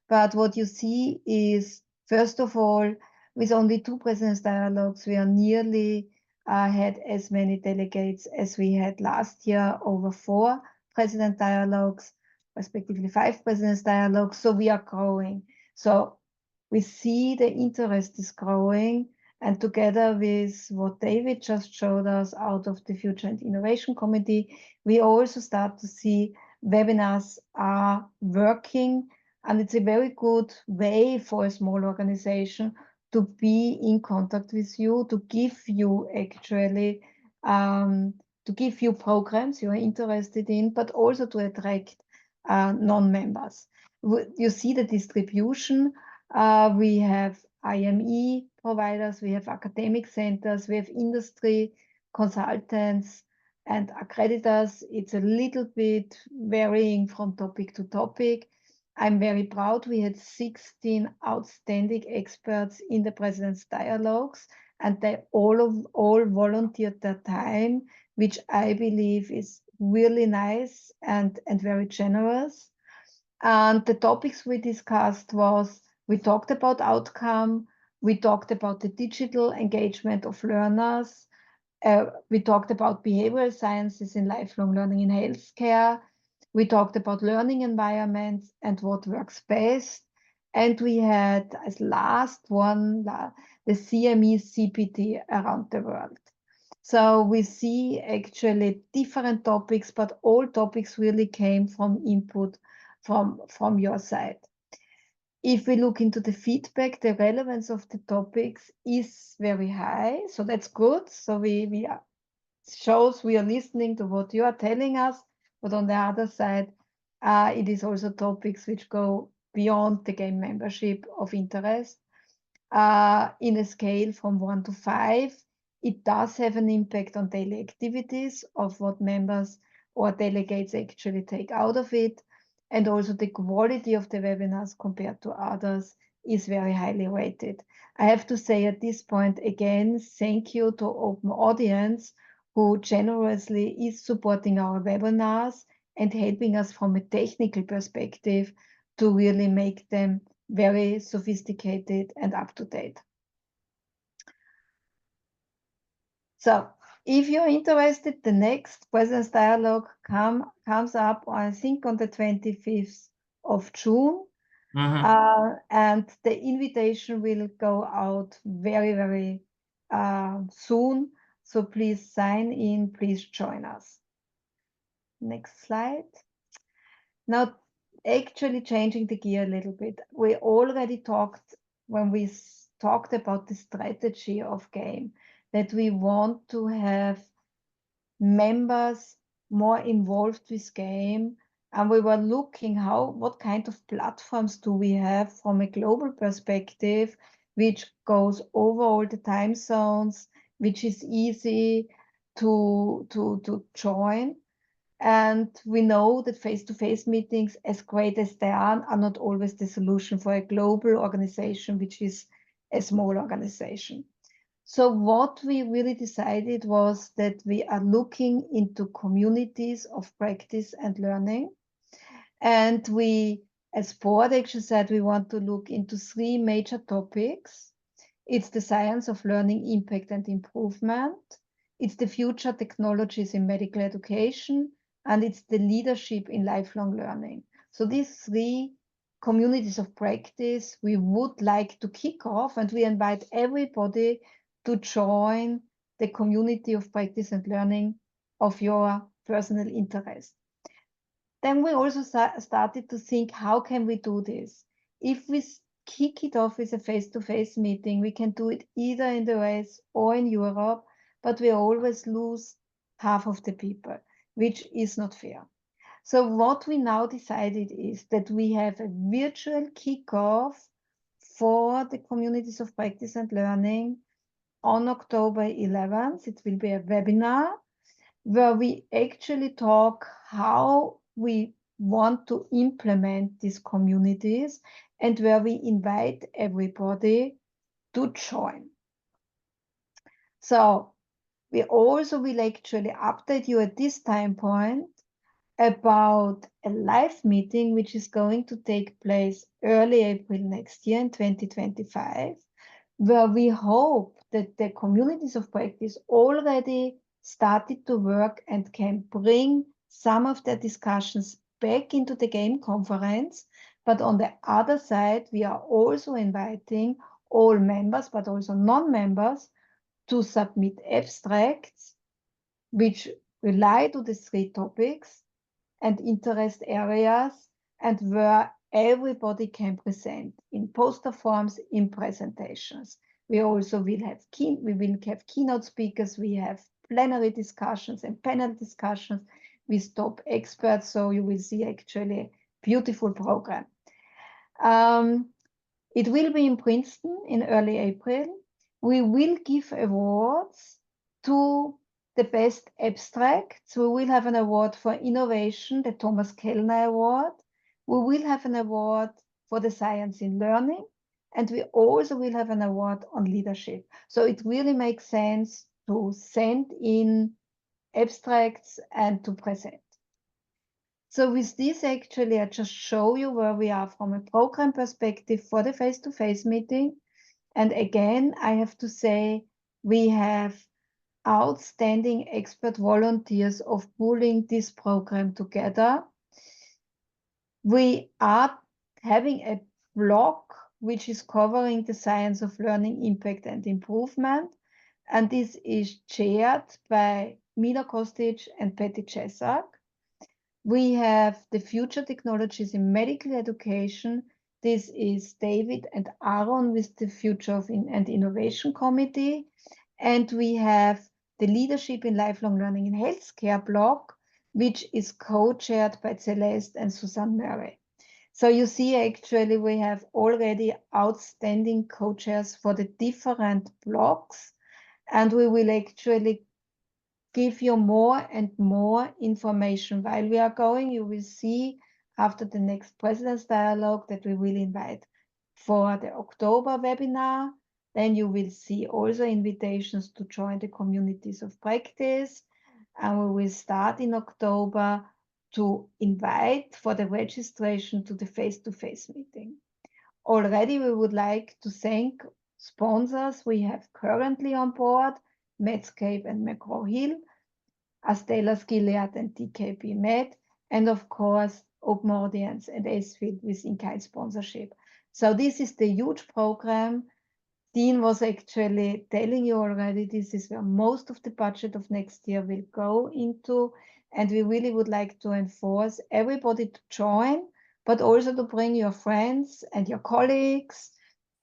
But what you see is, first of all, with only 2 President's Dialogues, we are nearly had as many delegates as we had last year, over 4 President Dialogues, respectively 5 President's Dialogues. So we are growing. So we see the interest is growing, and together with what David just showed us out of the Future and Innovation Committee, we also start to see webinars are working, and it's a very good way for a small organization to be in contact with you, to give you actually, to give you programs you are interested in, but also to attract non-members. You see the distribution. We have IME providers, we have academic centers, we have industry consultants and accreditors. It's a little bit varying from topic to topic. I'm very proud we had 16 outstanding experts in the President's Dialogues, and they all volunteered their time, which I believe is really nice and very generous. And the topics we discussed was, we talked about outcome, we talked about the digital engagement of learners, we talked about behavioral sciences in lifelong learning in healthcare, we talked about learning environments and what works best, and we had as last one the CME CPT around the world. So we see actually different topics, but all topics really came from input from your side. If we look into the feedback, the relevance of the topics is very high, so that's good. So we shows we are listening to what you are telling us, but on the other side, it is also topics which go beyond the game membership of interest. In a scale from 1 to 5, it does have an impact on daily activities of what members or delegates actually take out of it. And also the quality of the webinars compared to others is very highly rated. I have to say at this point again, thank you to Open Audience, who generously is supporting our webinars and helping us from a technical perspective to really make them very sophisticated and up to date. So if you're interested, the next Presence Dialogue comes up, I think, on the 25th of June. And the invitation will go out very, very soon. So please sign in, please join us. Next slide. Now, actually changing the gear a little bit. We already talked, when we talked about the strategy of GAME, that we want to have members more involved with GAME. And we were looking what kind of platforms do we have from a global perspective, which goes over all the time zones, which is easy to join. And we know that face-to-face meetings, as great as they are not always the solution for a global organization, which is a small organization. So what we really decided was that we are looking into communities of practice and learning. And we, as board, actually said we want to look into 3 major topics. It's the science of learning, impact and improvement. It's the future technologies in medical education, and it's the leadership in lifelong learning. So these 3 communities of practice we would like to kick off, and we invite everybody to join the community of practice and learning of your personal interest. Then we also started to think, how can we do this? If we kick it off with a face-to-face meeting, we can do it either in the US or in Europe, but we always lose half of the people, which is not fair. So what we now decided is that we have a virtual kickoff for the communities of practice and learning on October 11th. It will be a webinar where we actually talk how we want to implement these communities and where we invite everybody to join. So we also will actually update you at this time point about a live meeting which is going to take place early April next year in 2025, where we hope that the communities of practice already started to work and can bring some of their discussions back into the GAME conference. But on the other side, we are also inviting all members, but also non-members, to submit abstracts which rely to the 3 topics and interest areas, and where everybody can present in poster forms, in presentations. We also will have keynote speakers, we have plenary discussions and panel discussions with top experts, so you will see actually a beautiful program. It will be in Princeton in early April. We will give awards to the best abstracts. We will have an award for innovation, the Thomas Kellner Award. We will have an award for the science in learning, and we also will have an award on leadership. So it really makes sense to send in abstracts and to present. So with this, actually, I just show you where we are from a program perspective for the face-to-face meeting. And again, I have to say, we have outstanding expert volunteers of pulling this program together. We are having a block which is covering the science of learning, impact and improvement. And this is chaired by Mila Kostic and Patty Chesak. We have the future technologies in medical education. This is David and Aaron with the Future and Innovation Committee. And we have the leadership in lifelong learning in healthcare block, which is co-chaired by Celeste and Suzanne Murray. So you see, actually, we have already outstanding co-chairs for the different blocks, and we will actually give you more and more information while we are going. You will see after the next President's Dialogue that we will invite for the October webinar. Then you will see also invitations to join the communities of practice. And we will start in October to invite for the registration to the face-to-face meeting. Already we would like to thank sponsors we have currently on board, Medscape and McGraw-Hill, Astellas Gilead and DKB Med, and of course, Open Audience and AceField with in-kind sponsorship. So this is the huge program. Dean was actually telling you already, this is where most of the budget of next year will go into, and we really would like to enforce everybody to join, but also to bring your friends and your colleagues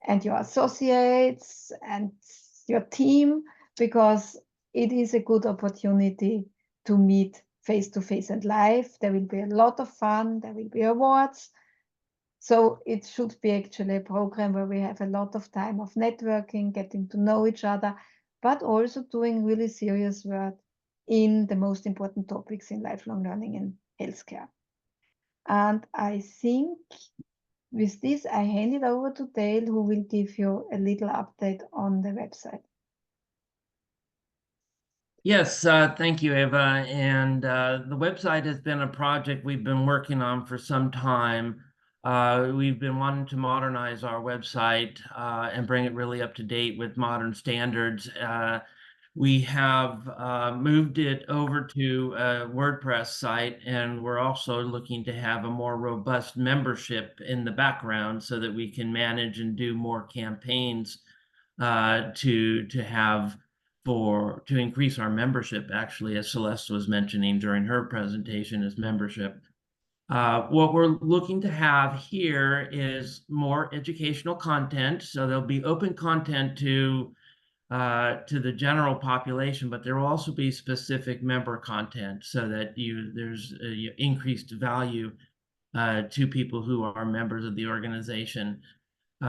and your associates and your team, because it is a good opportunity to meet face-to-face and live. There will be a lot of fun, there will be awards. So it should be actually a program where we have a lot of time of networking, getting to know each other, but also doing really serious work in the most important topics in lifelong learning and healthcare. And I think with this, I hand it over to Dale, who will give you a little update on the website. Yes, thank you, Eva. And the website has been a project we've been working on for some time. We've been wanting to modernize our website and bring it really up to date with modern standards. We have moved it over to a WordPress site, and we're also looking to have a more robust membership in the background so that we can manage and do more campaigns to increase our membership, actually, as Celeste was mentioning during her presentation, is membership. What we're looking to have here is more educational content. So there'll be open content to the general population, but there will also be specific member content so that there's increased value to people who are members of the organization. We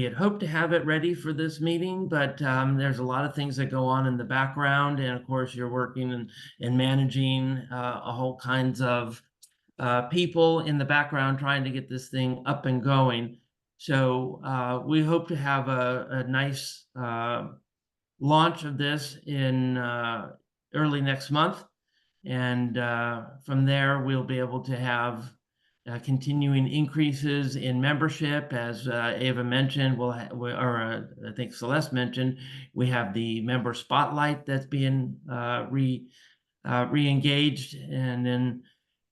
had hoped to have it ready for this meeting, but there's a lot of things that go on in the background. And of course, you're working and managing a whole kinds of people in the background trying to get this thing up and going. So we hope to have a nice launch of this in early next month. And from there, we'll be able to have continuing increases in membership. As Eva mentioned, I think Celeste mentioned, we have the member spotlight that's being re-engaged, and then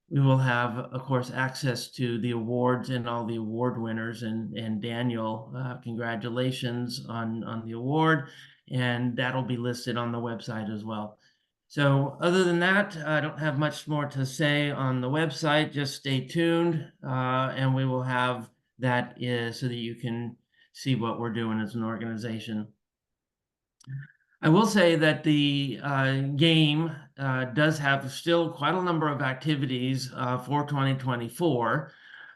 we will have, of course, access to the awards and all the award winners. And Daniel, congratulations on the award, and that'll be listed on the website as well. So other than that, I don't have much more to say on the website. Just stay tuned, and we will have that so that you can see what we're doing as an organization. I will say that the game does have still quite a number of activities for 2024.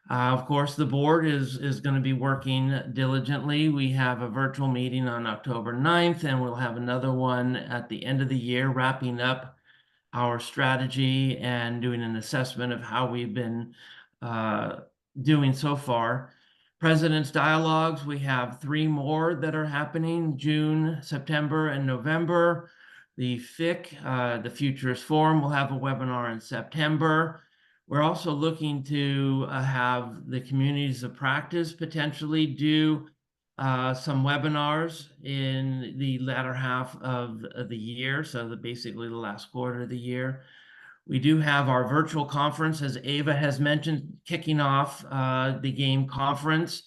Of course, the board is going to be working diligently. We have a virtual meeting on October 9th, and we'll have another one at the end of the year, wrapping up our strategy and doing an assessment of how we've been doing so far. President's Dialogues, we have 3 more that are happening: June, September, and November. The FIC, the Futurist Forum, will have a webinar in September. We're also looking to have the communities of practice potentially do some webinars in the latter half of the year, so basically the last quarter of the year. We do have our virtual conference, as Eva has mentioned, kicking off the game conference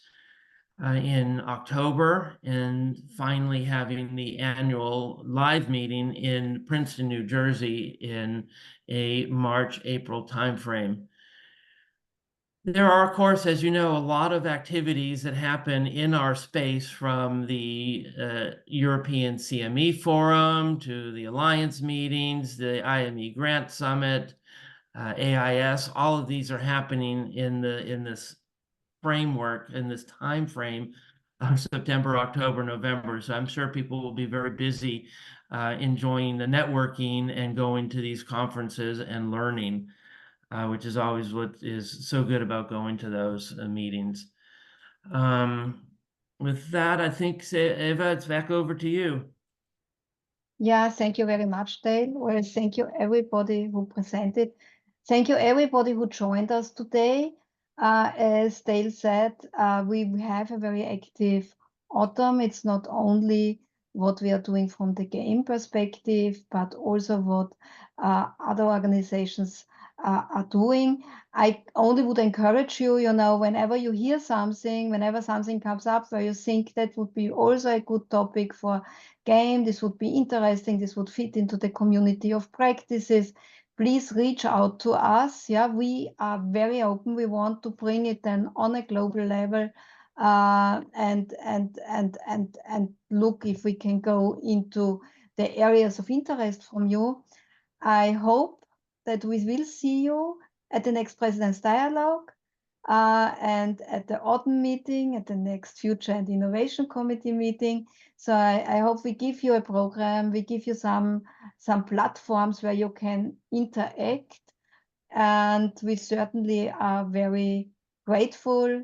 in October, and finally having the annual live meeting in Princeton, New Jersey in a March-April timeframe. There are, of course, as you know, a lot of activities that happen in our space, from the European CME Forum to the Alliance meetings, the IME Grant Summit, AIS. All of these are happening in this framework, in this time frame of September, October, November. So I'm sure people will be very busy enjoying the networking and going to these conferences and learning, which is always what is so good about going to those meetings. With that, I think, Eva, it's back over to you. Yeah, thank you very much, Dale. Well, thank you everybody who presented. Thank you everybody who joined us today. As Dale said, we have a very active autumn. It's not only what we are doing from the game perspective, but also what other organizations are doing. I only would encourage you, whenever you hear something, whenever something comes up where you think that would be also a good topic for game, this would be interesting, this would fit into the community of practices, please reach out to us. Yeah, we are very open. We want to bring it then on a global level, and look if we can go into the areas of interest from you. I hope that we will see you at the next President's Dialogue, and at the autumn meeting, at the next Future and Innovation Committee meeting. So I hope we give you a program, we give you some platforms where you can interact. And we certainly are very grateful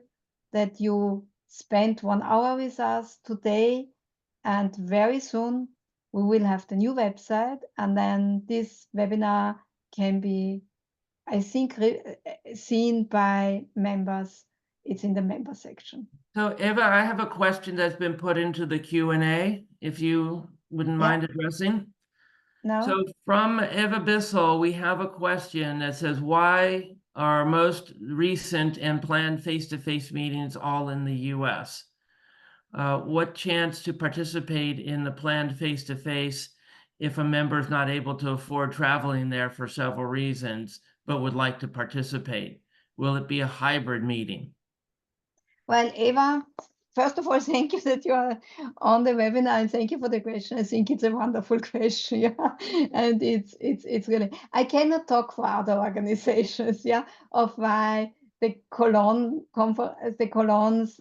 that you spent 1 hour with us today. And very soon we will have the new website, and then this webinar can be, I think, seen by members. It's in the member section. So Eva, I have a question that's been put into the Q&A, if you wouldn't mind addressing. No? So from Eva Bissell, we have a question that says, why are most recent and planned face-to-face meetings all in the US? What chance to participate in the planned face-to-face if a member is not able to afford traveling there for several reasons, but would like to participate? Will it be a hybrid meeting? Well, Eva, first of all, thank you that you are on the webinar, and thank you for the question. I think it's a wonderful question, yeah. And it's really, I cannot talk for other organizations, yeah, of why the Cologne Consensus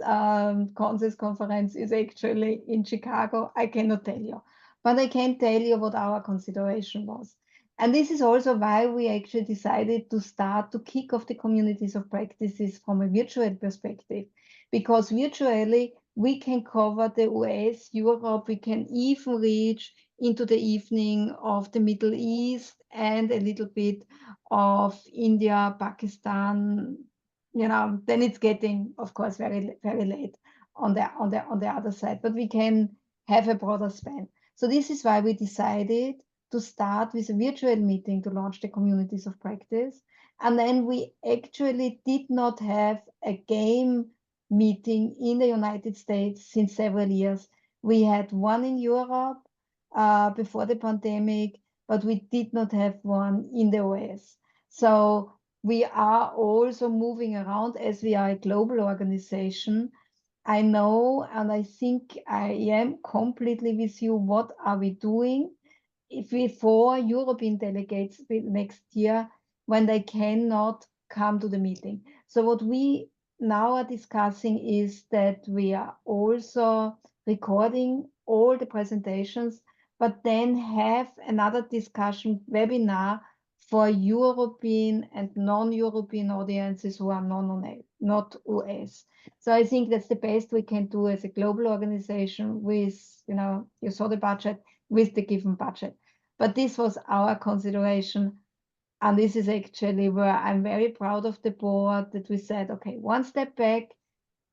Conference is actually in Chicago. I cannot tell you, but I can tell you what our consideration was. And this is also why we actually decided to start to kick off the communities of practices from a virtual perspective. Because virtually we can cover the US, Europe, we can even reach into the evening of the Middle East and a little bit of India, Pakistan. Then it's getting, of course, very, very late on the other side, but we can have a broader span. So this is why we decided to start with a virtual meeting to launch the communities of practice. And then we actually did not have a game meeting in the United States since several years. We had one in Europe before the pandemic, but we did not have one in the US. So we are also moving around as we are a global organization. I know, and I think I am completely with you. What are we doing if we for European delegates next year when they cannot come to the meeting? So what we now are discussing is that we are also recording all the presentations, but then have another discussion webinar for European and non-European audiences who are not US. So I think that's the best we can do as a global organization with, you saw the budget, with the given budget. But this was our consideration. And this is actually where I'm very proud of the board that we said, okay, one step back,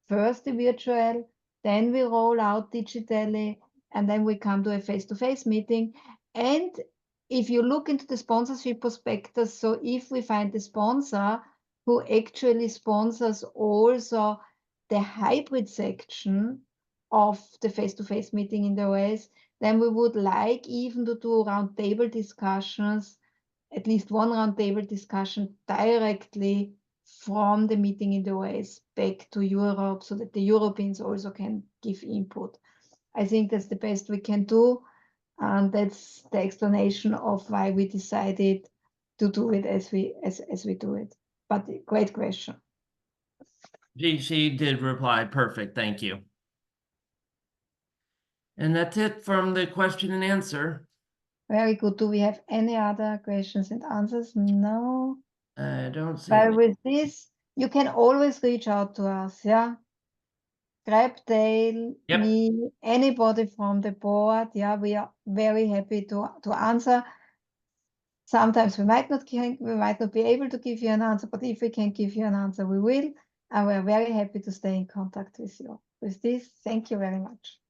first the virtual, then we roll out digitally, and then we come to a face-to-face meeting. And if you look into the sponsorship prospectus, so if we find the sponsor who actually sponsors also the hybrid section of the face-to-face meeting in the US, then we would like even to do roundtable discussions, at least one roundtable discussion directly from the meeting in the US back to Europe, so that the Europeans also can give input. I think that's the best we can do, and that's the explanation of why we decided to do it as we do it. But great question. She did reply. Perfect. Thank you. And that's it from the question and answer. Very good. Do we have any other questions and answers? No. I don't see But any. with this, you can always reach out to us, yeah? Grab Dale, Yep. me, anybody from the board, yeah, we are very happy to answer. Sometimes we might not be able to give you an answer, but if we can give you an answer, we will. And we're very happy to stay in contact with you. With this, thank you very much.